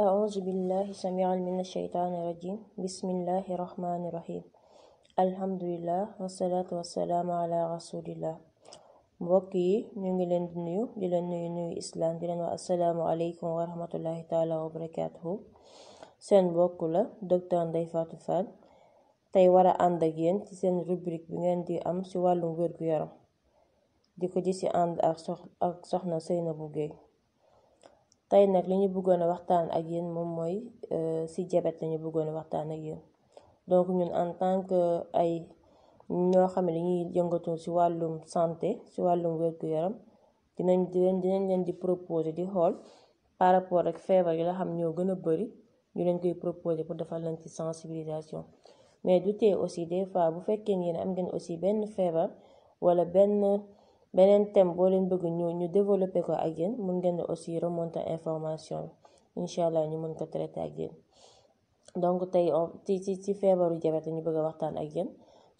أعوذ بالله سميع من الشيطان الرجيم بسم الله الرحمن الرحيم الحمد لله والصلاة والسلام على رسول الله mbokk yi ñu ngi leen di nuyu nuyu islam di leen wax assalaamu aleykum wa rahmatullahi taala wa barakatuhu seen mbokk la docteur Ndeye Fatou Fall tey war a ànd ak yéen ci seen rubrique bi ngeen di am ci wàllum wérgu yaram di ko ci ànd ak soxna Seynabou Gueye tey nag li ñu bëggoon a waxtaan ak yéen moom mooy ci diabète la ñu bëggoon a waxtaan ak yéen donc ñun en tant que ay ñoo xam ne dañuy yëngatu ci wàllum santé ci wàllum wérgu yaram dinañ leen di proposer di xool par rapport ak feebar yi la xam ñoo gën a bari ñu leen koy proposer pour defal leen ci sensibilisation mais du tee aussi des fois bu fekkee ngeen am ngeen aussi benn feebar wala beneen thème boo leen bëgg ñu développer ko ak yéen mën ngeen aussi remonter information bi incha allah ñu mën ko traiter ak yéen donc tey ci feebaru diabète la ñu bëgg a waxtaan ak yéen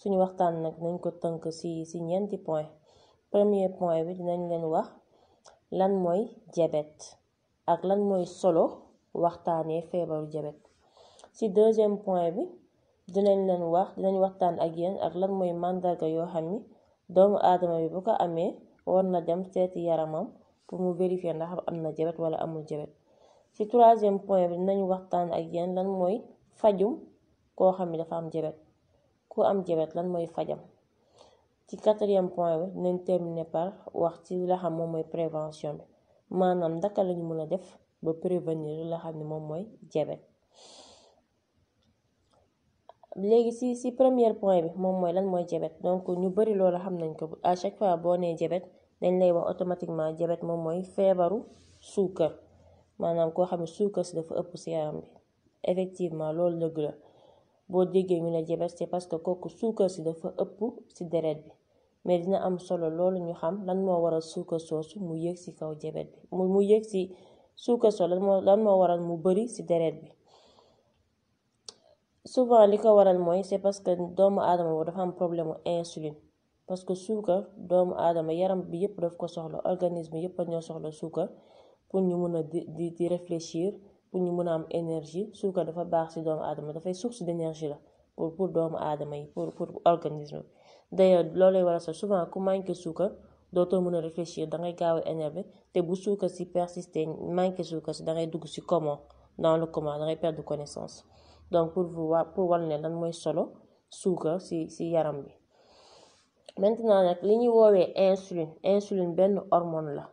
suñu waxtaan nag nañ ko tënk ci ñeenti point premier point bi dinañ leen wax lan mooy diabète ak lan mooy solo waxtaanee feebaru diabète ci deuxième point bi dinañ waxtaan ak yéen ak lan mooy màndarga yoo xam ni doomu aadama bi bu ko amee war na dem seeti yaramam pour mu vérifier ndax am na diabète wala amul diabète ci troisième point bi dinañ waxtaan ak yéen lan mooy fajum koo xam ni dafa am diabète ku am diabète lan mooy fajam ci quatrième point bi dinañ terminer par wax ci la xam moom mooy prévention bi maanaam ndaka lañu mën a def ba prévenir la xam ni moom mooy diabète léegi ci premier point bi moom mooy lan mooy diabète donc ñu bari loolu xam nañ ko à chaque fois boo nee diabète dañ lay wax automatiquement diabète moom mooy feebaru suukar maanaam koo xam ne suukar si dafa ëpp ci yaram bi effectivement loolu dëgg la boo déggee ñu ne diabète c'est parce que kooku suukar si dafa ëpp ci deret bi mais dina am solo loolu ñu xam lan moo waral suukar soosu mu yéeg ci kaw diabète bi mu yéeg ci suukar soosu lan moo waral mu bari ci deret bi souvent li ko waral mooy c'est parce que doomu aadama boobu dafa am problème insuline parce que suukar doomu aadama yaram bi yëpp daf ko soxla organisme yëpp ñoo soxla suukar pour ñu mën a di réfléchir pour ñu mën a am énergie suukar dafa baax ci doomu aadama dafay source d'énergie la pour doomu aadama yi pour organisme d'ailleurs loolay waral sax souvent ku manqué suukar dootoo mën a réfléchir dangay gaaw a énervé te bu suukar ci persister manqué suukar ci dangay dugg ci coma dans le coma dangay perdre connaissance donc pour wan ne lan mooy solo suukar ci yaram bi maintenant nag li ñuy woowee insuline benn hormone la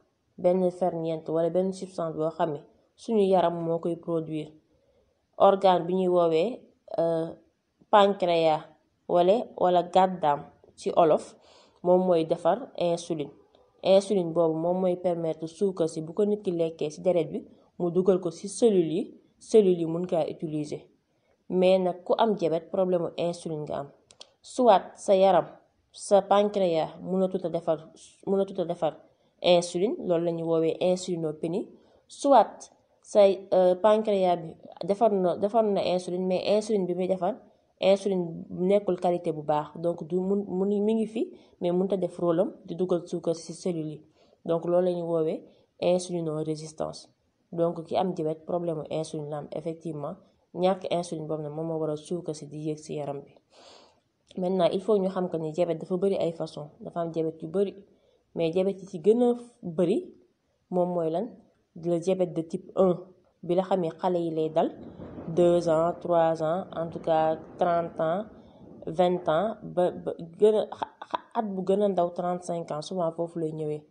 benn ferñeent wala benn substance boo xam ne suñu yaram moo koy produire organe bi ñuy woowee pancréas wala gàddaam ci olof moom mooy defar insuline boobu moom mooy permettre suukar si bu ko nit ki lekkee ci deret bi mu dugal ko ci cellules yi mun kaa utiliser mais nag ku am diabète problème insuline nga am soit sa yaram sa pancréas mënatut a defar insuline loolu la ñuy woowee insulinopénie soit say pancréas bi defar na insuline mais insuline bi muy defar insuline nekkul qualité bu baax donc du mi ngi fi mais mënut a def rôle am di dugal suukar ci cellules yi donc loolu la ñuy woowee insulinorésistance donc ki am diabète problème insuline la am effectivement ñàkk insuline boobu nag moom moo waral suukar si di yéeg ci yaram bi maintenant il faut ñu xam que ni diabète dafa bari ay façon dafa am diabète yu bari mais diabète yi ci gën a bari moom mooy lan le diabète de type 1 bi la xamee xale yi lay dal 2 ans 3 ans en tout cas 30 ans 20 ans ba gën a at bu gën a ndaw 35 ans souvent foofu lay ñëwee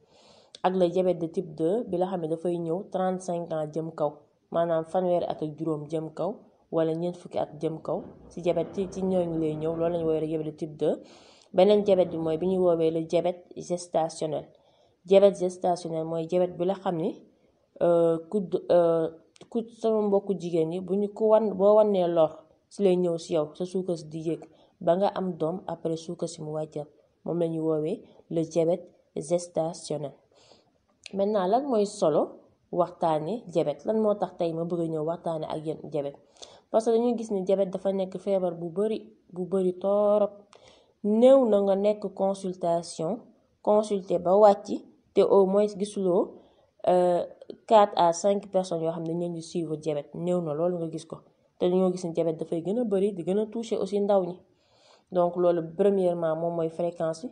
ak le diabète de type 2 bi la xam ne dafay ñëw 35 ans jëm kaw maanaam fanweeri at ak juróom jëm kaw wala ñeent fukki at jëm kaw ci diabète ci ñooñu lay ñëw loolu lañu woowee le diabète de type 2 beneen diabète bi mooy bi ñuy woowee le diabète gestationnel mooy diabète bi la xam ni ku sama mbokku jigéen ñi boo wannee lor ci lay ñëw ci yow sa suukar si di yéeg ba nga am doom après suukar si mu wàccat moom la ñuy woowee le diabète gestationnel maintenant lan mooy solo waxtaane diabète lan moo tax tey ma bëgg a ñëw waxtaane ak yéen diabète parce que dañuy gis ni diabète dafa nekk feebar bu bari torop néew na nga nekk consulter ba wàcc te au moins gisuloo 4 à 5 personnes yoo xam ne dañ leen di suivre diabète néew na loolu nga gis ko te dañoo gis ni diabète dafay gën a bëri di gën a toucher aussi ndaw ñi. donc loolu premièrement moom mooy fréquence bi.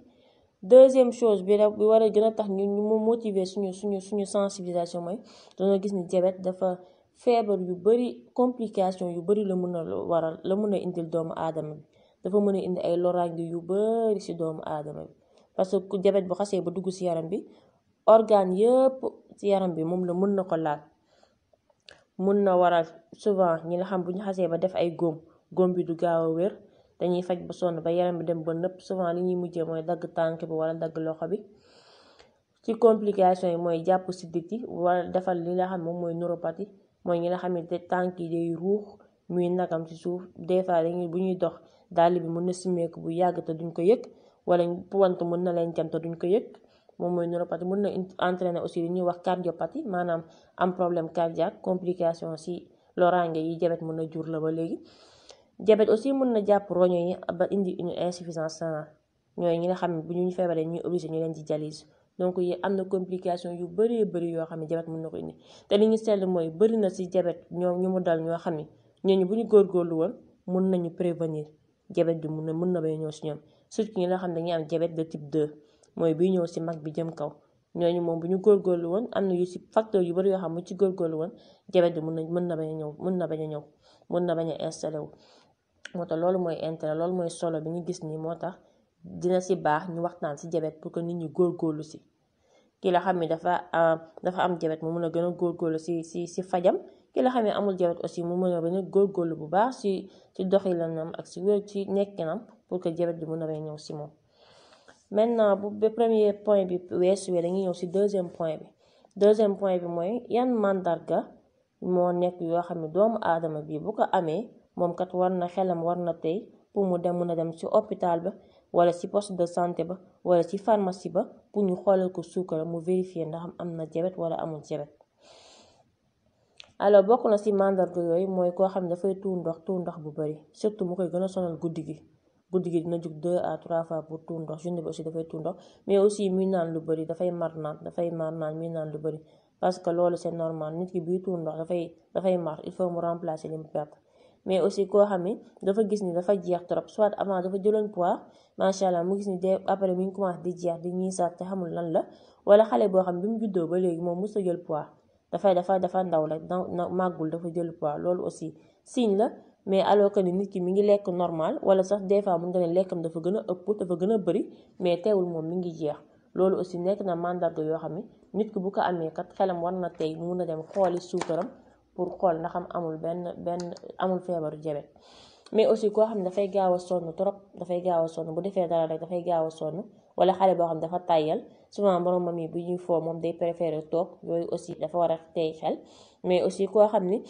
deuxième chose bi war a gën a tax ñu mu motiver suñu sensibilisation mooy dañoo gis ni diabète dafa feebar yu bëri complication yu bëri la mën a waral la mën a indil doomu aadama bi dafa mën a indi ay loraange yu bëri ci doomu aadama bi parce que diabète bu xasee ba dugg ci yaram bi organe yëpp ci yaram bi moom la mën na ko laal. mën na waral souvent ñi nga xam bu ñu xasee ba def ay góom bi du gaaw a wér dañuy faj ba sonn ba yaram bi dem ba nëpp souvent li ñuy mujjee mooy dagg tànk bi wala dagg loxo bi. ci complication yi mooy jàpp sidit yi wala defal li nga xam moom mooy neuropathie mooy ñi nga xam ne tànk yi day ruux muy nagam ci suuf des fois dañuy bu ñuy dox dàll bi mën na simeeku bu yàgg te duñ ko yëg wala puwant mën na leen jam te duñ ko yëg moom mooy neuropathie. mën na entraîner aussi li ñuy wax cardiopathie maanaam am problème cardiaque complication ci loraange yi diabète mën na jur la ba léegi. diabète aussi mën na jàpp roño yi ba indi une insuffisance rénale ñooy ñi nga xam ne bu ñu feebaree ñuy obligé ñu leen di dialyse donc yi am na complication yu bëree bëri yoo xam ne diabète mën na ko indi te li ñu seetlu mooy bëri na ci diabète ñoom ñu mu dal ñoo xam ne ñooñu bu ñu góorgóorlu woon mën nañu prévenir diabète bi mën na bay ñëw ci ñoom surtout ñi nga xam ne dañuy am diabète de type 2 mooy biy ñëw ci mag bi jëm kaw ñooñu moom bu ñu góorgóorlu woon am na yu ci facteur yu bëri yoo xam ne ci góorgóorlu woon diabète bi mën na bañ a ñëw mën na bañ a installé wu. moo tax loolu mooy intérêt loolu mooy solo bi ñu gis nii moo tax dina ci baax ñu waxtaan ci diabète pour que nit ñi góorgóorlu ci ki la xam ne dafa am diabète mu mën a gën a góorgóorlu ci fajam ki la xam ne amul diabète aussi mu mën a gën a góorgóorlu bu baax ci doxilinam ak ci wér ci nekkinam pour que diabète bi mën a ñëw ci moom. maintenant bu premier point bi weesuwee dañuy ñëw ci deuxième point bi mooy yan màndarga moo nekk yoo xam ne doomu aadama bi bu ko amee moom kat war na xelam war na tey pour mu dem mën a dem ci hôpital ba wala ci poste de santé ba wala ci pharmacie ba pour ñu xoolal ko suukar mu vérifier ndax am na diabète wala amul diabète. alors bokk na ci màndarga yooyu mooy koo xam ne dafay tuur ndox bu bari surtout mu koy gën a sonal guddi gi dina jug 2 à 3 fois pour tuur ndox journée bi aussi dafay tuur ndox mais aussi muy naan lu bari dafay mar naan muy naan lu bari parce que loolu c'est normal nit ki buy tuur ndox dafay mar il faut mu remplacer li mu perte. mais aussi koo xam ne dafa gis ni dafa jeex trop soit avant dafa jëloon poids macha allah mu gis ni de après mi ngi commencé di jeex di ñiisaat te xamul lan la wala xale boo xam ne bi mu juddoo ba léegi moom mos a jël poids dafa ndaw la màggul dafa jël poids loolu aussi signe la. mais alors que ni nit ki mi ngi lekk normal wala sax des fois mun nga ne lekkam dafa gën a ëpp dafa gën a bëri mais teewul moom mi ngi jeex loolu aussi nekk na mandarga yoo xam ne nit ki bu ko amee kat xelam war na tey mu mun a dem xooli suukaram pour xool ndax amul feebaru diabète. mais aussi koo xam ne dafay gaaw a sonn trop bu defee dara rek dafay gaaw a sonn wala xale boo xam ne dafa tàyyal souvent boromam yi bu ñuy foo moom day préférer toog yooyu aussi dafa war a tey xel. mais aussi koo xam ni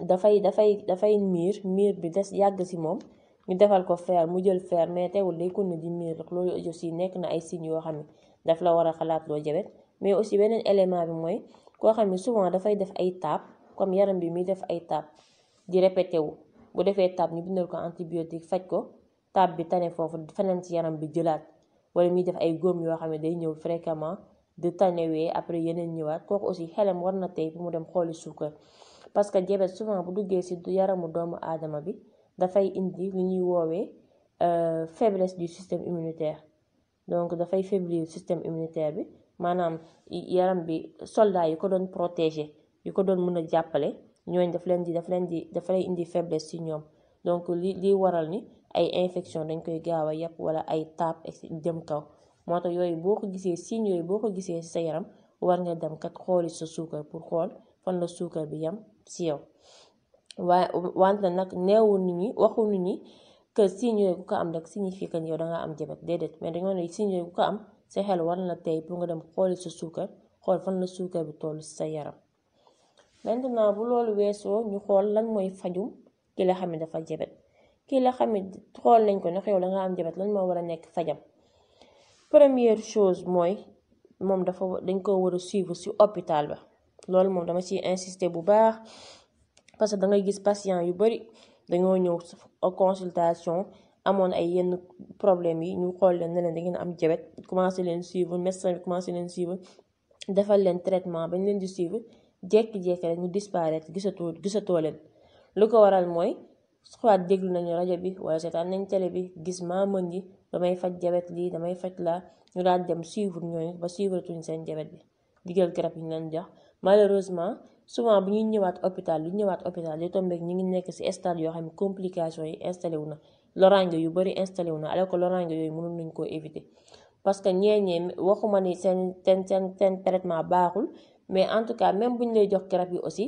dafay miir bi des yàgg ci moom ñu defal ko fer mu jël fer mais teewul day kon ne di miir rek loolu aussi nekk na ay signes yoo xam ne daf la war a xalaat loo diabète. mais aussi beneen élément bi mooy koo xam ne souvent dafay def ay taab comme yaram bi muy def ay taab di répété wu bu defee taab ñu bindal ko antibiotique faj ko taab bi tane foofu feneen ci yaram bi jëlaat wala muy def ay góom yoo xam ne day ñëw fréquemment di tanewee après yeneen ñëwaat kooku aussi xelam war na tey bu mu dem xooli suukar. parce que diabète souvent bu duggee ci yaramu doomu aadama bi dafay indi li ñuy woowee faiblesse du système immunitaire donc dafay faiblir système immunitaire bi maanaam yaram bi soldat yi ko doon protéger yi ko doon mën a jàppale ñooñ dafay indi faiblesse ci ñoom donc li waral ni ay infection dañ koy gaaw a yàpp wala ay taab jëm kaw moo tax yooyu boo ko gisee signes yooyu boo ko gisee ci sa yaram war nga dem kat xooli sa suukar pour xool fan la suukar bi yam ci yow. wante nag neewul nit ñi waxul nit ñi que signes yooyu ku ko am rek signifie que yow dangaa am diabète déedéet mais dañoo ne signes yooyu ku ko am sa xel war na tey pour nga dem xooli sa suukar xool fan la suukar bi toll ci sa yaram. maintenant bu loolu weesoo ñu xool lan mooy fajum ki la xam ne dafa diabète ki la xam ne xool nañ ko ndax yow dangaa am diabète lan moo war a nekk fajam. première chose mooy moom dañ ko war a suivre ci hôpital ba loolu moom dama ciy insister bu baax parce que da ngay gis patient yu bari dañoo ñëw consultation amoon ay yenn problème yi ñu xool leen ne leen da ngeen am diabète commencé leen suivre médecin bi commencé leen suivre defal leen traitement bañ leen di suivre jékki-jékki rek ñu disparaître gisatoo leen lu ko waral mooy soit déglu nañu rajo bi wala seetaan nañ télé bi gis maamën yi damay faj jabet lii damay faj laa ñu daal dem suivre ñooñu ba suivre tuñ seen jabet bi di jël garab yi ñu leen jox malheureusement souvent bu ñuy ñëwaat hôpital li tombeek ñu ngi nekk ci stade yoo xam ne complication yi installé wu na loraange yu bari installé wu na alors que loraange yooyu mënoon nañ koo éviter parce que ñeeñee waxuma ni seen traitement baaxul mais en tout cas même bu ñu lay jox garab yi aussi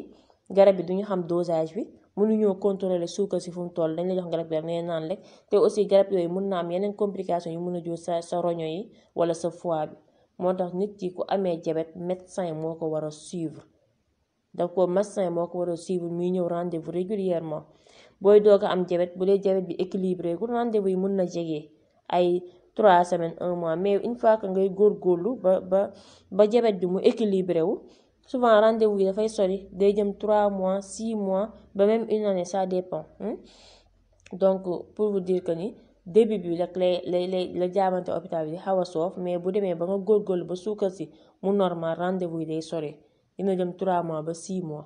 garab yi duñu xam dosage bi mënuñoo contrôler suukar si fu mu toll dañ la jox garab bi rek nee naan rek te aussi garab yooyu mën na am yeneen complication yu mën a jur sa roño yi wala sa foie bi moo tax nit ki ku amee diabète médecin moo ko war a suivre médecin moo ko war a suivre muy ñëw rendez-vous régulièrement booy doog a am diabète bu dee diabète bi équilibré gu rendez-vous yi mën na jege ay 3 semaines 1 mois mais une fois que ngay góorgóorlu ba diabète bi mu équilibré wu souvent rendez-vous yi dafay sori day jëm 3 mois 6 mois ba même une année ça dépend donc pour vous dire que ni début bi rek la jaabante hôpital bi di xaw a soof mais bu demee ba nga góorgóorlu ba suukar si mu normal rendez-vous yi day sori dina jëm 3 mois ba 6 mois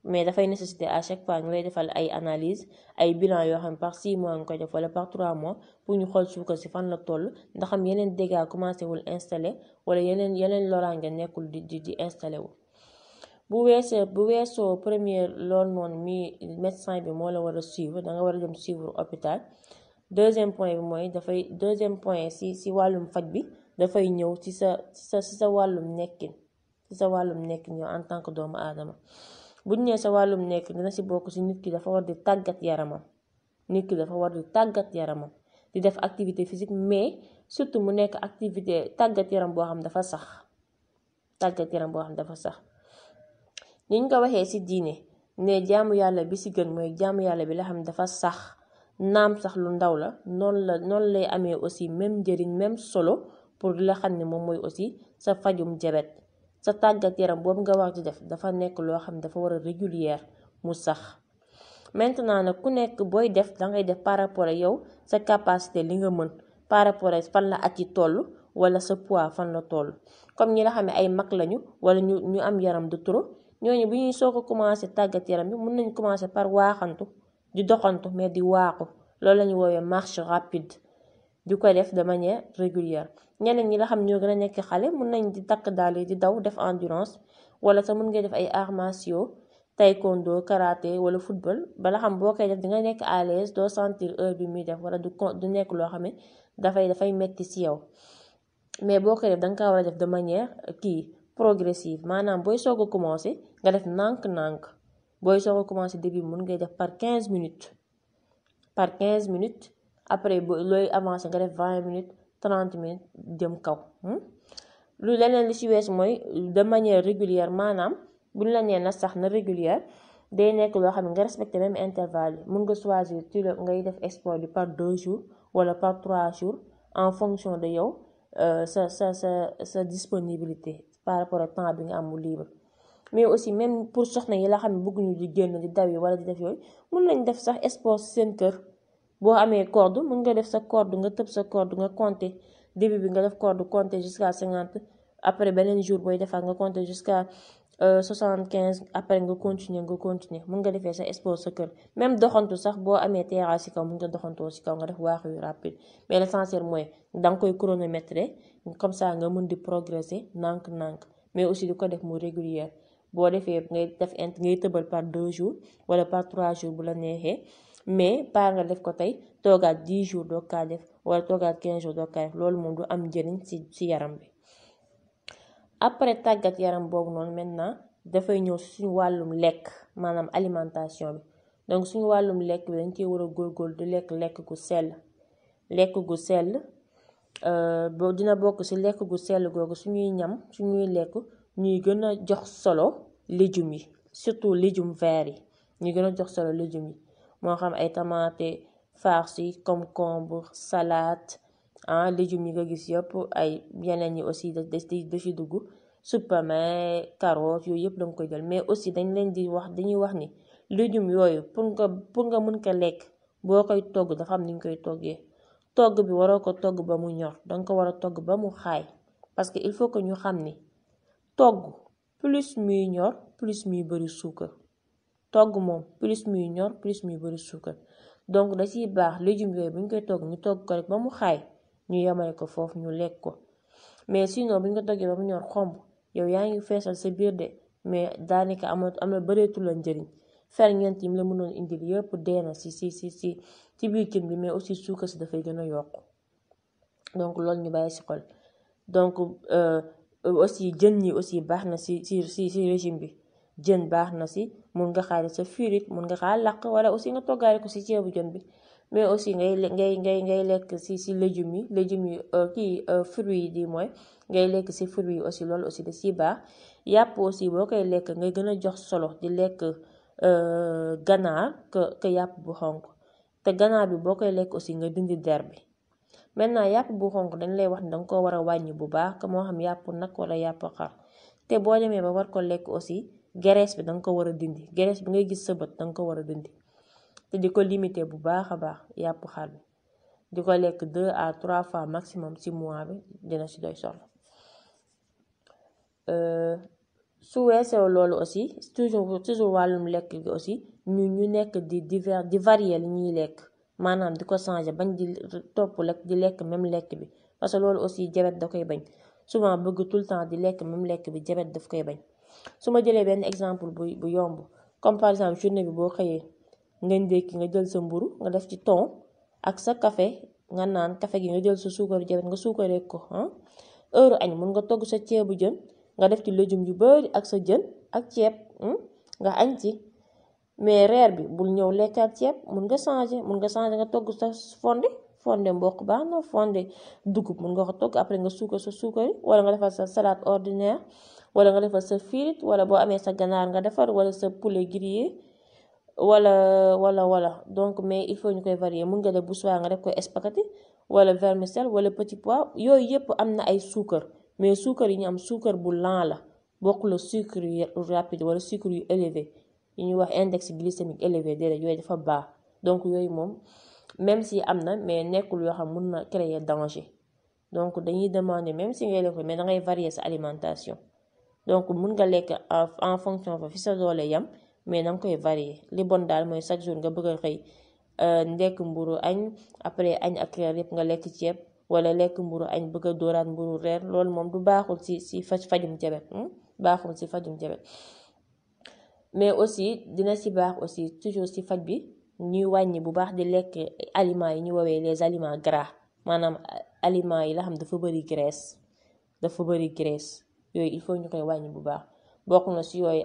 mais dafay nécessité à chaque fois ñu lay defal ay analyse ay bilan yoo xam par 6 mois nga koy def wala par 3 mois pour ñu xool suukar si fan la toll ndax am yeneen dégâts commencé wul installé wala yeneen loraange nekkul di installé wu. bu weesoo première loolu noonu mi médecin bi moo la war a suivre da nga war a dem suivre hôpital deuxième point bi mooy deuxième point si wàllum faj bi dafay ñëw ci sa wàllum nekkin yow en tant que doomu aadama. buñ nee sa wàllum nekk dina si bokk si nit ki dafa war di tàggat yaramam di def activité physique mais surtout mu nekk activité tàggat yaram boo xam dafa sax niñ ko waxee si diine ne jaamu yàlla bi si gën mooy jaamu yàlla bi la xam dafa sax naam sax lu ndaw la noonu lay amee aussi même njëriñ même solo pour la xam ne moom mooy aussi sa fajum jabet sa tàggat yaram boobu nga war di def dafa nekk loo xam ne dafa war a régulière mu sax maintenant nag ku nekk booy def dangay def par rapport ak yow sa capacité li nga mën par rapport ak fan la at yi toll wala sa poids fan la toll comme ñi la xam ne ay mag lañu wala ñu am yaram de trop ñooñu bu ñuy soog a commencé tàggat yaram bi mën nañu commencé par waaxantu di doxantu mais di waaxu loolu la ñu woowee marche rapide di ko def de manière régulière ñeneen ñi la xam ñoo gën a nekk xale mën nañ di takk daal di daw def endurance wala sax mën ngay def ay arts martiaux taekwondo karaté wala football bala xam boo koy def di nga nekk à l'aise doo sentir heure bi muy def wala du nekk loo xam ne dafay metti ci yow mais boo koy def da nga kaa war a def de manière progressive maanaam booy soog a commencé nga def nànk-nànk booy soog a commencé début mën ngay def par 15 minutes après looy avancé nga def 20 minutes 30 minutes jëm kaw lu leneen li ci wees mooy de manière régulière maanaam buñ la nee na sax na régulière day nekk loo xam ne nga respecté même intervalle yi mën nga choisir ci la ngay def sport bi par 2 jours wala par 3 jours en fonction de yow sa disponibilité par rapport ak temps bi nga am mu libre mais aussi même pour soxna yi la xam ne bëgguñu di génn di daw yi wala di def yooyu mën nañ def sax sport seen kër boo amee corde mën nga def sa corde nga tëb sa corde nga compter début bi nga def corde compter jusqu'à 50 après beneen jour booy defaat nga compter jusqu'à 75 après nga continuer mën nga defee sa sport sa kër même doxantu sax boo amee terrasse ci kaw mën nga doxantoo ci kaw nga def waaxu yu rapide mais l'essentiel mooy danga koy chronométrer comme ça nga mën di progresser nànk-nànk mais aussi di ko def mu régulière boo defee ngay tëbal par 2 jours wala par 3 jours bu la neexee mais par nga def ko tey toogaat 10 jours doo kaa def wala toogaat 15 jours doo kaa def loolu moom du am njëriñ ci yaram bi. après tàggat yaram boobu noonu maintenant dafay ñëw suñu wàllum lekk maanaam alimentation bi donc suñu wàllum lekk bi dañ cee war a góorgóorlu di lekk gu sell dina bokk ci lekk gu sell googu suñuy lekk ñuy gën a jox solo légumes yi surtout légumes verts yi ñuy gën a jox solo légumes yi moo xam ay tomate farci concombre salade légumes yi nga gis yëpp ay yeneen yi aussi da ci dugg supame carotte yooyu yëpp danga koy jël mais aussi dañuy wax ni légumes yooyu pour nga mën ko lekk boo koy togg dafa am ni ñu koy toggee togg bi waroo ko togg ba mu ñor danga ko war a togg ba mu xaay parce que il faut que ñu xam ni togg plus muy ñor plus muy bari suukar togg moom plus muy ñor plus muy bari suukar donc da ciy baax légumes yooyu bu ñu koy togg ñu togg ko rek ba mu xaay ñu yemale ko foofu ñu lekk ko mais sinon bu ñu ko toggee ba mu ñor xomb yow yaa ngi feesal sa biir de mais daanaka am na bëreetul la njëriñ ferñeent yi mu la mënoon indil yëpp dee na ci biir cin bi mais aussi suukar si dafay gën a yokk donc loolu ñu bàyyi si xol donc aussi jën ñi aussi baax na si régime bi jën baax na si mun nga xaari sa furit mun nga xaar làq wala aussi nga toggaale ko si ceebu jën bi mais aussi ngay lekk si légumes yi fruits yi di mooy ngay lekk si fruits yi aussi loolu aussi da si baax yàpp aussi boo koy lekk ngay gën a jox solo di lekk ganaar que yàpp bu xonk te ganaar bi boo koy lekk aussi nga dindi der bi maintenant yàpp bu xonk dañ lay wax ne danga ko war a wàññi bu baax que moo xam yàpp nag wala yàpp xar te boo demee ba war ko lekk aussi graisse bi danga ko war a dindi graisse bi ngay gis sa bët danga ko war a dindi te di ko limiter bu baax a baax yàpp xar bi di ko lekk 2 à 3 fois maximum ci mois bi dina ci doy solo su weesoo loolu aussi toujours wàllum lekk gi aussi ñu nekk di varier li ñuy lekk maanaam di ko changer bañ di topp lekk di lekk même lekk bi parce que loolu aussi jabet da koy bañ souvent bëgg tout le temps di lekk même lekk bi jabet daf koy bañ su ma jëlee benn exemple bu yomb comme par exemple journée bi boo xëyee nga ndékki nga jël sa mburu nga def ci thon ak sa café nga naan café gi nga jël sa suukaru jabet nga suukaree ko heure añ mun nga togg sa ceebu jën nga def ci légumes yu bari ak sa jën ak ceeb nga añ ci mais reer bi bul ñëw lekkaat ceeb mun nga changer nga togg sa fonde mboq baax na fonde dugub mun nga ko togg après nga suukar sa suukari wala nga defal sa salade ordinaire wala nga defal sa frite wala boo amee sa ganaar nga defar wala sa poulet grillé wala donc mais il faut ñu koy varier mun nga def bu soir nga def ko spaghetti wala vermicelle wala petit pois yooyu yëpp am na ay suukar mais suukar yi ñu am suukar bu lent la bokkul la sucre yu rapide wala sucre yu élevé yi ñuy wax index glycémique élevé déedéet yooyu dafa baax donc yooyu moom même si am na mais nekkul yoo xam mun na créer danger donc dañuy demander même si ngay lekk mais dangay varier sa alimentation donc mun nga lekk en fonction fa fi sa doole yam mais danga koy varier li bon daal mooy chaque jour nga bëgg a xëy ndekk mburu añ après añ ak reer yëpp nga lekk ceeb wala lekk mburu añ bëgg a dooraat mburu reer loolu moom du baaxul si fajum jabet baaxul si fajum jabet mais aussi dina si baax aussi toujours si faj bi ñuy wàññi bu baax di lekk aliments yi ñu woowee les aliments gras maanaam aliments yi la xam dafa bëri graisse yooyu il faut ñu koy wàññi bu baax bokk na si yooyu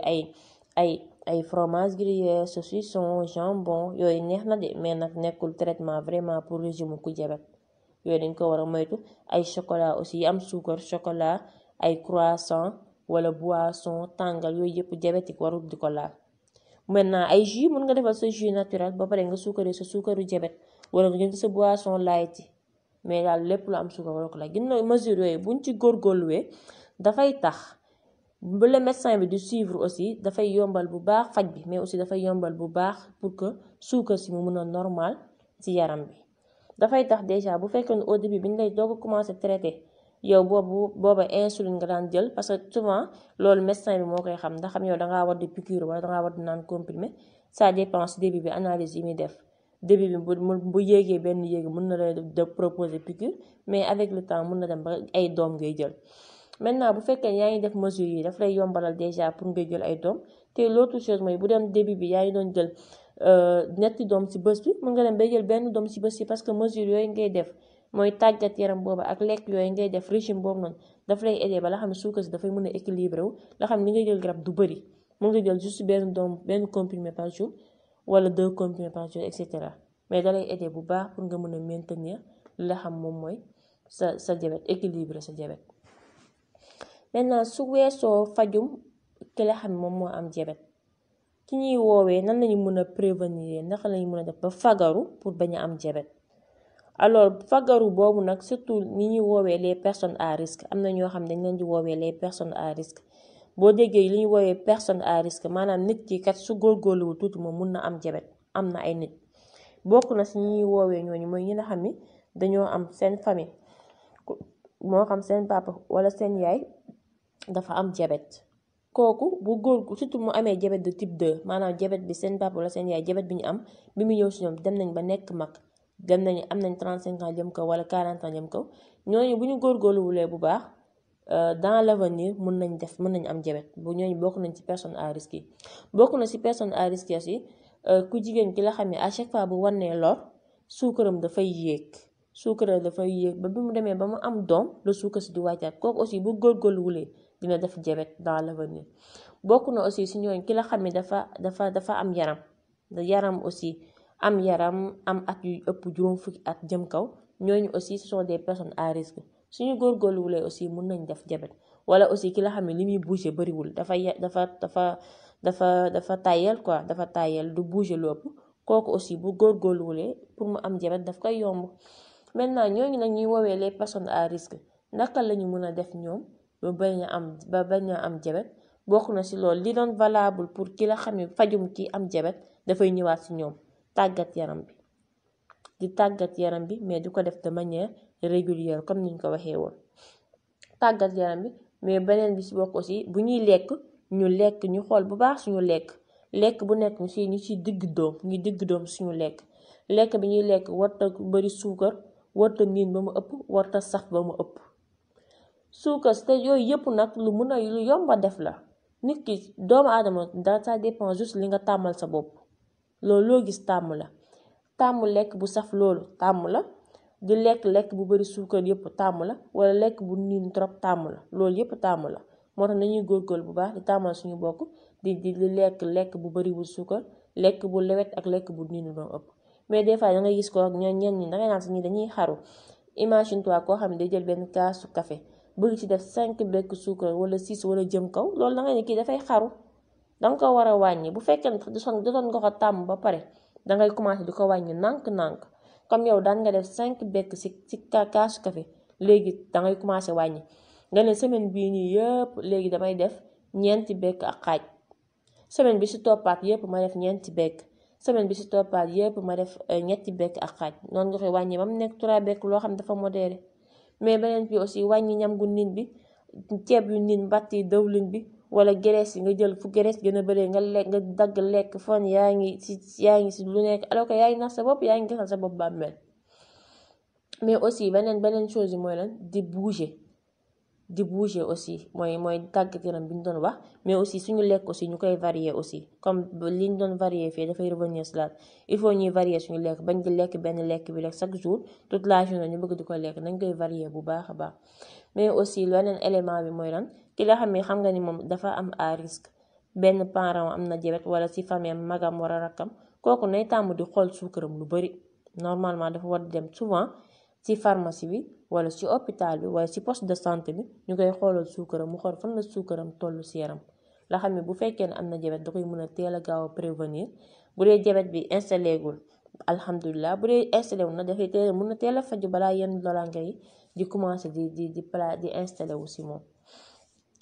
ay fromage gruyère saucisson jambon yooyu neex na de mais nag nekkul traitement vraiment pour régime ku jabet yooyu dañ ko war a moytu ay chocolat aussi yi am suukar chocolat ay croissant wala boisson tàngal yooyu yëpp diabétique warul di ko laal maintenant ay jus mun nga defal sa jus naturel ba pare nga suukaree sa suukaru diabète wala nga jënd sa boisson light mais daal lépp lu am suukar wala ko laal ginnaaw mesure yooyu buñ ci góorgóorluwee dafay tax bu le médecin bi di suivre aussi dafay yombal bu baax faj bi mais aussi dafay yombal bu baax pour que suukar si mu mun a normal ci yaram bi dafay tax déjà bu fekkee ne au début bi ñu lay doog a commencé traité yow booba insuline nga daan jël parce que souvent loolu médecin bi moo koy xam ndax xam yow dangaa war di piqûre wala dangaa war di naan comprimé ça dépend si début bi analyse yi muy def début bi bu yéegee benn yéegi mën na la de proposer piqûre mais avec le temps mën na dem ba ay doom ngay jël maintenant bu fekkee yaa ngi def mesure yi daf lay yombalal déjà pour ngay jël ay doom te l'autre chose mooy bu dem début bi yaa ngi doon jël ñetti doom ci bés bi mën nga dem bay jël benn doom ci bés bi parce que mesure yooyu ngay def mooy tàggat yaram boobu ak lekk yooyu ngay def régime boobu noonu daf lay aider ba la xam ne suukar si dafay mën a équilibré wu la xam ne li ngay jël garab du bëri mën nga jël juste benn comprimé par jour wala 2 comprimés par jour et cetera mais da lay aider bu baax pour nga mën a maintenir li la xam moom mooy sa diabète équilibré sa diabète maintenant su weesoo fajum ki la xam moom moo am diabète ki ñuy woowee nan lañu mën a prévenir naka lañu mën a def ba fagaru pour bañ a am diabète alors fagaru boobu nag surtout ni ñuy woowee les personnes à risque am na ñoo xam dañ leen di woowee les personnes à risque boo déggee li ñuy woowee personne à risque maanaam nit ki kat su góorgóorluwul tuuti moom mun na am diabète am na ay nit bokk na si ñuy woowee ñooñu mooy ñi nga xam ni dañoo am seen famille moo xam seen papa wala seen yaay dafa am diabète kooku bu góor surtout mu amee diabète de type 2 maanaam diabète bi seen papa wala seen yaay diabète bi ñu am bi mu ñëw si ñoom dem nañ ba nekk mag dem nañu am nañ 35 ans jëm kaw wala 40 ans jëm kaw ñooñu bu ñu góorgóorluwulee bu baax dans l'avenir mën nañ am diabète bu ñooñu bokk nañ ci personne à risque yi bokk na ci personne à risque yi ku jigéen ki la xam ne à chaque fois bu wannee lor suukaram dafay yéeg ba bi mu demee ba mu am doom la suukar si di wàccaat kooku aussi bu góorgóorluwulee dina def diabète dans l'avenir bokk na aussi si ñooñu ki la xam ne dafa am yaram aussi am at yu ëpp juróom fukki at jëm kaw ñooñu aussi ce sont des personnes à risque suñu góorgóorluwulee aussi mën nañ def diabète wala aussi ki la xam ne li muy bouger bariwul dafa tàyyel du bouger lu ëpp kooku aussi bu góorgóorluwulee pour mu am diabète daf koy yomb. Maintenant ñooñu nag ñuy woowee les personnes à risque naka lañu mën a def ñoom ba bañ a am diabète bokk na ci loolu li doon valable pour ki la xam ne fajum ki am diabète dafay ñëwaat ci ñoom tàggat yaram bi mais du ko def de manière régulière comme niñ ko waxee woon tàggat yaram bi mais beneen bi ci bokk aussi bu ñuy lekk ñu xool bu baax suñu lekk bu nekk ñu ci digg doom suñu lekk bi ñuy lekk warta bari suukar warta niin ba mu ëpp warta saf ba mu ëpp suukar te yooyu yëpp nag lu yomba def la nit ki doomu aadama ça dépend juste li nga tàmmal sa bopp loolu loo gis tàmm lekk bu saf loolu tàmm la di lekk bu bari suukar yëpp tàmm la wala lekk bu niin trop tàmm la loolu yëpp tàmm la moo tax nañuy góorgóorlu bu baax di tàmmal suñu bokk di lekk bu bariwul suukar lekk bu lewet ak lekk bu niin doon ëpp mais des fois da ngay gis ko ak ñen ñi dangay naan si ñi dañuy xaru imagine toi koo xam ne day jël benn kaasu café bëgg ci def 5 bekk suukar wala 6 wala jëm kaw loolu da ngay ne kii dafay xaru danga ko war a wàññi bu fekkee doon nga ko tàmm ba pare dangay commencer di ko wàññi nànk-nànk comme yow daan nga def 5 bekk ci kaasu café léegi dangay commencer wàññi nga ne semaine bii nii yëpp léegi damay def 4 bekk ak xaaj semaine bi ci toppaat yëpp ma def 4 bekk semaine bi ci toppaat yëpp ma def 3 bekk ak xaaj noonu nga koy wàññi ba mu nekk 3 bekk loo xam dafa modéré mais beneen bi aussi wàññi ñam gu niin bi ceeb yu niin mbàtt yi dawlin bi wala graisse yi nga jël fu graisse gën a bëree nga dagg lekk fan yaa ngi ci lu nekk alors que yaa ngi nax sa bopp yaa ngi gasal sa bopp bàmmeel mais aussi beneen chose yi mooy lan di bouger aussi mooy tàggat yaram bi ñu doon wax mais aussi suñu lekk aussi ñu koy varier aussi comme li ñu doon varier fii dafay revenir si laat il faut ñuy varier suñu lekk bañ di lekk benn lekk bi rek chaque jour toute la journée ñu bëgg di ko lekk nañ koy varier bu baax a baax mais aussi leneen élément bi mooy lan ki la xam nga ni moom dafa am à risque benn parent am na diabète wala ci famille magam wala rakkam kooku nay tàmm di xool suukaram lu bari normalement dafa war di dem souvent ci pharmacie bi wala ci hôpital bi wala ci poste de santé bi ñu koy xoolal suukaram mu xool fan la suukaram tollu ci yaram la xam ne bu fekkee ne am na diabète da koy mën a teel a gaaw a prévenir bu dee diabète bi installé gul alhamdulilah bu dee installé wu na dafay mën a teel a faju balaa yenn loraange yi di commencer di installé wu ci moom.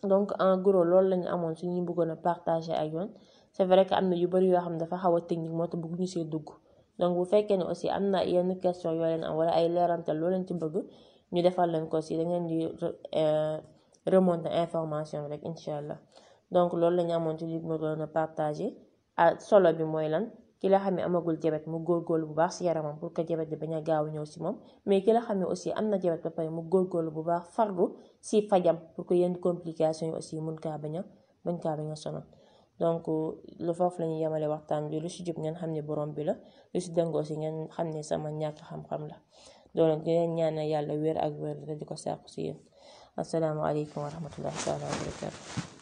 Donc en gros loolu lañu amoon su ñu bëggoon a partager ak yoon c'est vrai que am na yu bari yoo xam ne dafa xaw a technique moo tax bëgguñu see dugg donc bu fekkee ne aussi am na yenn question yoo leen am wala ay leerantal loo leen ci bëgg ñu defal leen ko si da ngeen di remonter information rek incha allah donc loolu la ñu amoon ci li ma doon a partager solo bi mooy lan ki la xam ne amagul diabète mu góorgóorlu bu baax si yaramam pour que diabète bi bañ a gaaw ñëw si moom mais ki la xam ne aussi am na diabète ba pare mu góorgóorlu bu baax farlu si fajam pour que yenn complications yi aussi mun kaa bañ a sonal donc lu foofu la ñuy yemale waxtaan bi lu si jub ngeen xam ne borom bi la lu si dëngoo si ngeen xam ne sama ñàkk xam-xam la doon di leen ñaanal yàlla wér ak wér di ko sàkku si yéen asalaamaaleykum wa rahmatullahi taala wa barakatu